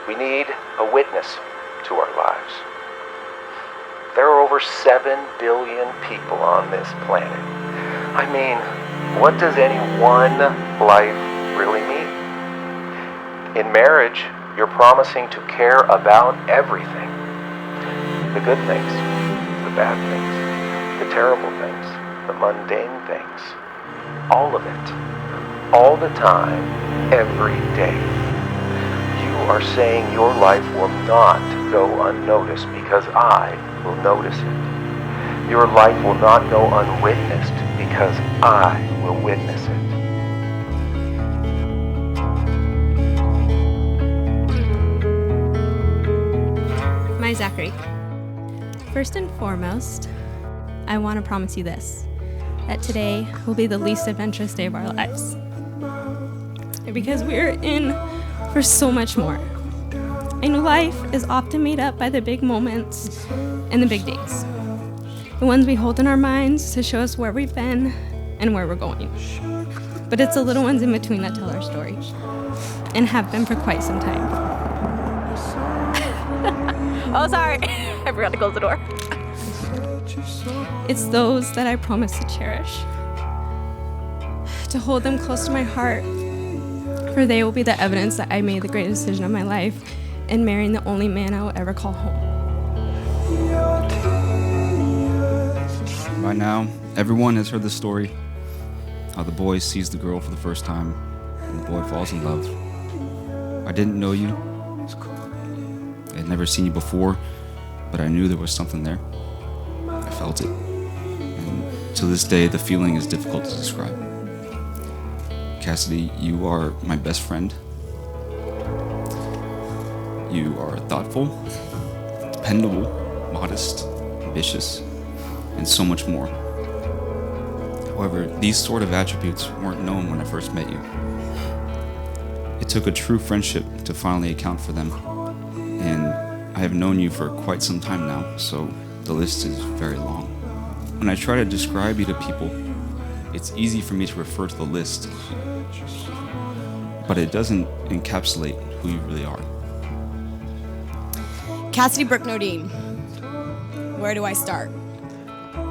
We need a witness to our lives. There are over 7 billion people on this planet. I mean, what does any one life really mean? In marriage, you're promising to care about everything. The good things, the bad things, the terrible things, the mundane things. All of it. All the time, every day. You are saying your life will not go unnoticed because I will notice it. Your life will not go unwitnessed because I will witness it. My Zachary. First and foremost, I want to promise you this, that today will be the least adventurous day of our lives. Because we're in for so much more. I know life is often made up by the big moments and the big days. The ones we hold in our minds to show us where we've been and where we're going. But it's the little ones in between that tell our story, and have been for quite some time. Oh, sorry. I forgot to close the door. It's those that I promise to cherish, to hold them close to my heart, for they will be the evidence that I made the great decision of my life in marrying the only man I will ever call home. By now, everyone has heard the story, how the boy sees the girl for the first time, and the boy falls in love. I didn't know you. I had never seen you before, but I knew there was something there. I felt it. And to this day, the feeling is difficult to describe. Cassidy, you are my best friend. You are thoughtful, dependable, modest, ambitious, and so much more. However, these sort of attributes weren't known when I first met you. It took a true friendship to finally account for them, and I have known you for quite some time now, so the list is very long. When I try to describe you to people, it's easy for me to refer to the list, but it doesn't encapsulate who you really are. Cassidy Brooke Nodine. Where do I start?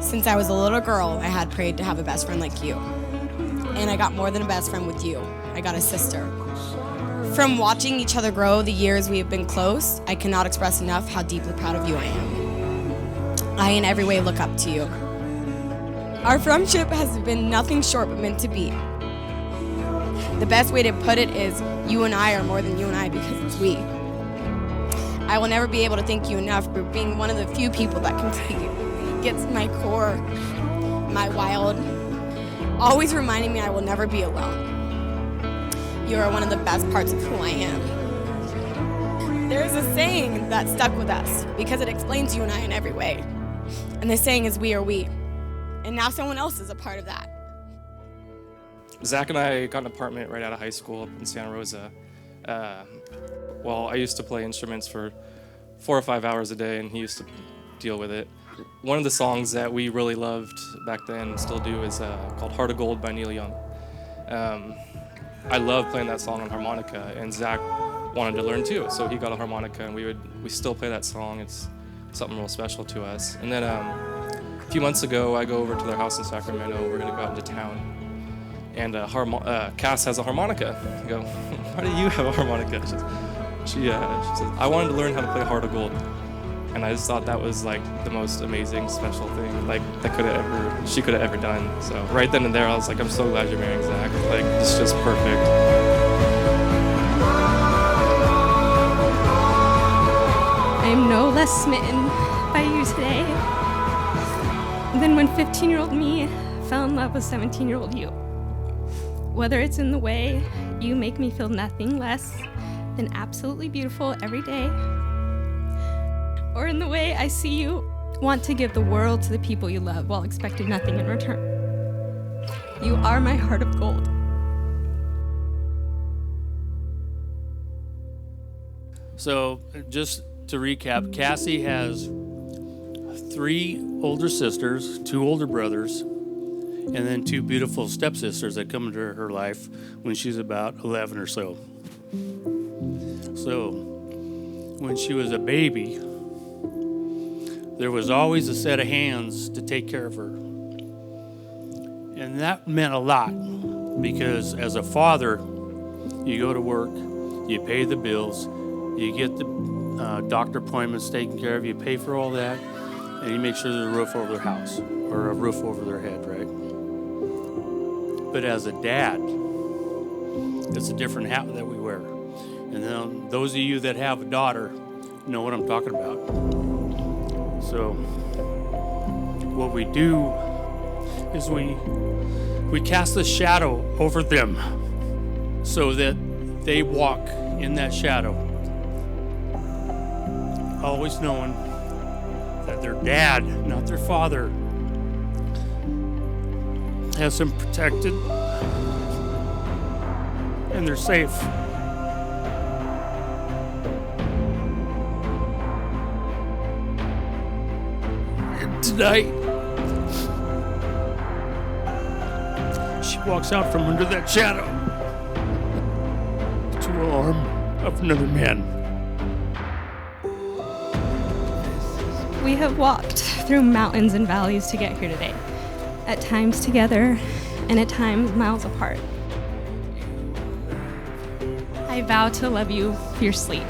Since I was a little girl, I had prayed to have a best friend like you. And I got more than a best friend with you. I got a sister. From watching each other grow the years we have been close, I cannot express enough how deeply proud of you I am. I in every way look up to you. Our friendship has been nothing short but meant to be. The best way to put it is you and I are more than you and I because it's we. I will never be able to thank you enough for being one of the few people that completely gets my core, my wild, always reminding me I will never be alone. You are one of the best parts of who I am. There is a saying that stuck with us because it explains you and I in every way. And the saying is we are we. And now someone else is a part of that. Zach and I got an apartment right out of high school in Santa Rosa. Well, I used to play instruments for 4 or 5 hours a day, and he used to deal with it. One of the songs that we really loved back then, still do, is called Heart of Gold by Neil Young. I love playing that song on harmonica, and Zach wanted to learn too, so he got a harmonica, and we still play that song. It's something real special to us. And then a few months ago, I go over to their house in Sacramento. We're gonna go out into town, and Cass has a harmonica. I go, why do you have a harmonica? She says, I wanted to learn how to play Heart of Gold. And I just thought that was like the most amazing, special thing like she could have ever done. So right then and there, I was like, I'm so glad you're marrying Zach. Like, it's just perfect. I am no less smitten by you today than when 15-year-old me fell in love with 17-year-old you. Whether it's in the way you make me feel nothing less than absolutely beautiful every day, or in the way I see you want to give the world to the people you love while expecting nothing in return. You are my heart of gold. So just to recap, Cassie has 3 older sisters, 2 older brothers, and then 2 beautiful stepsisters that come into her life when she's about 11 or so. So when she was a baby, there was always a set of hands to take care of her. And that meant a lot because as a father, you go to work, you pay the bills, you get the doctor appointments taken care of, you pay for all that, and you make sure there's a roof over their house or a roof over their head, right? But as a dad, it's a different hat that we wear. And then those of you that have a daughter know what I'm talking about. So what we do is we cast a shadow over them so that they walk in that shadow, always knowing that their dad, not their father, has them protected and they're safe. And tonight, she walks out from under that shadow to the arm of another man. We have walked through mountains and valleys to get here today, at times together and at times miles apart. I vow to love you fiercely,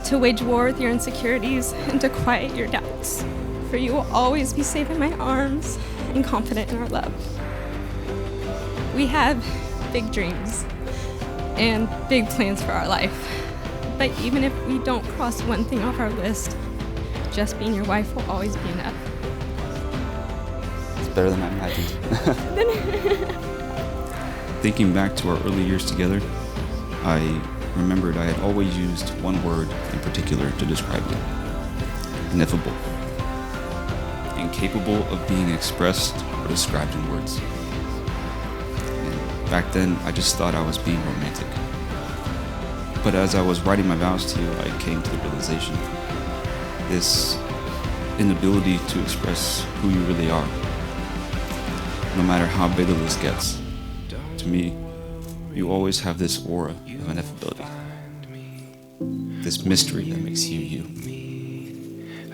to wage war with your insecurities and to quiet your doubts, for you will always be safe in my arms and confident in our love. We have big dreams and big plans for our life, but even if we don't cross one thing off our list, just being your wife will always be enough. It's better than I imagined. Thinking back to our early years together, I remembered I had always used one word in particular to describe you. Ineffable. Incapable of being expressed or described in words. And back then, I just thought I was being romantic. But as I was writing my vows to you, I came to the realization this inability to express who you really are, no matter how big the list gets. To me, you always have this aura of ineffability, this mystery that makes you you.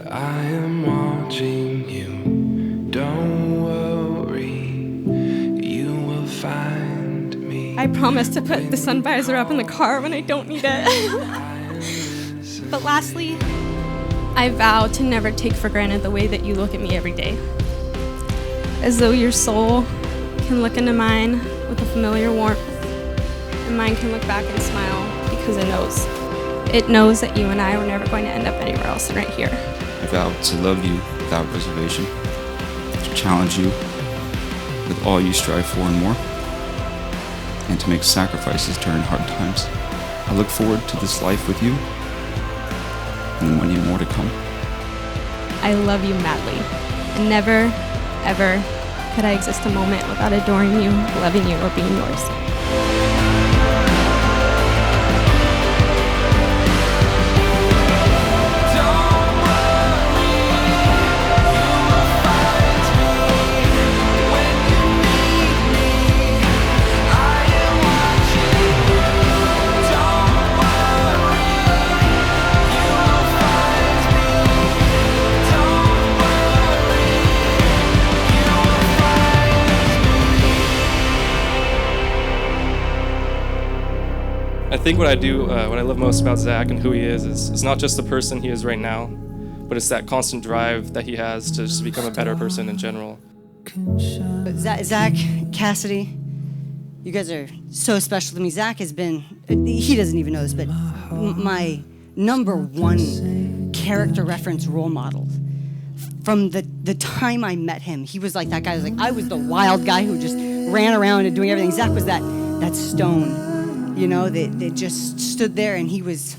I am watching you, don't worry, you will find me. I promise to put the sun visor up in the car when I don't need it. But lastly, I vow to never take for granted the way that you look at me every day. As though your soul can look into mine with a familiar warmth, and mine can look back and smile because it knows. It knows that you and I were never going to end up anywhere else than right here. I vow to love you without reservation, to challenge you with all you strive for and more, and to make sacrifices during hard times. I look forward to this life with you, and many more to come. I love you madly, and never, ever could I exist a moment without adoring you, loving you, or being yours. I think what I love most about Zach and who he is not just the person he is right now, but it's that constant drive that he has to just become a better person in general. Zach, Cassidy, you guys are so special to me. Zach has been, he doesn't even know this, but my #1 character reference role model. From the time I met him, he was like that guy. I was the wild guy who just ran around and doing everything. Zach was that stone, you know, that just stood there, and he was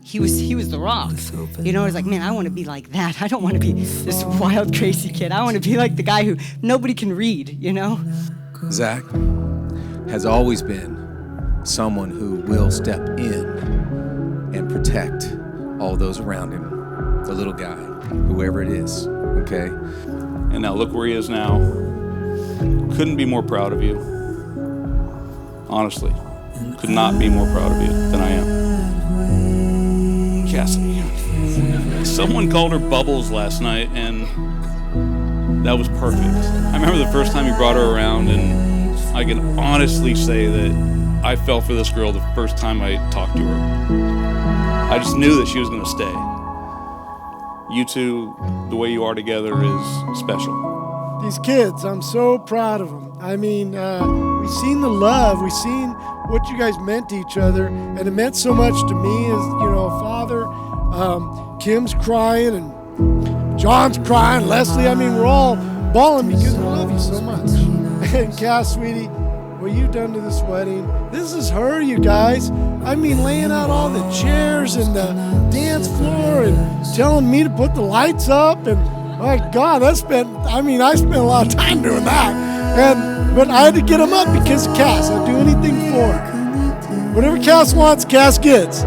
the rock. You know, it's like, man, I want to be like that. I don't want to be this wild, crazy kid. I want to be like the guy who nobody can read, you know? Zach has always been someone who will step in and protect all those around him, the little guy, whoever it is, okay? And now look where he is now. Couldn't be more proud of you. Honestly, could not be more proud of you than I am. Cassidy. Someone called her Bubbles last night, and that was perfect. I remember the first time you brought her around, and I can honestly say that I fell for this girl the first time I talked to her. I just knew that she was going to stay. You two, the way you are together is special. These kids, I'm so proud of them. I mean, we've seen the love, we've seen what you guys meant to each other, and it meant so much to me as, a father. Kim's crying, and John's crying, Leslie, I mean, we're all bawling because we love you so much. And Cass, sweetie, what you've done to this wedding, this is her, you guys. I mean, laying out all the chairs and the dance floor and telling me to put the lights up, and my God, I spent a lot of time doing that. But I had to get them up because of Cass. I'd do anything for her. Whatever Cass wants, Cass gets.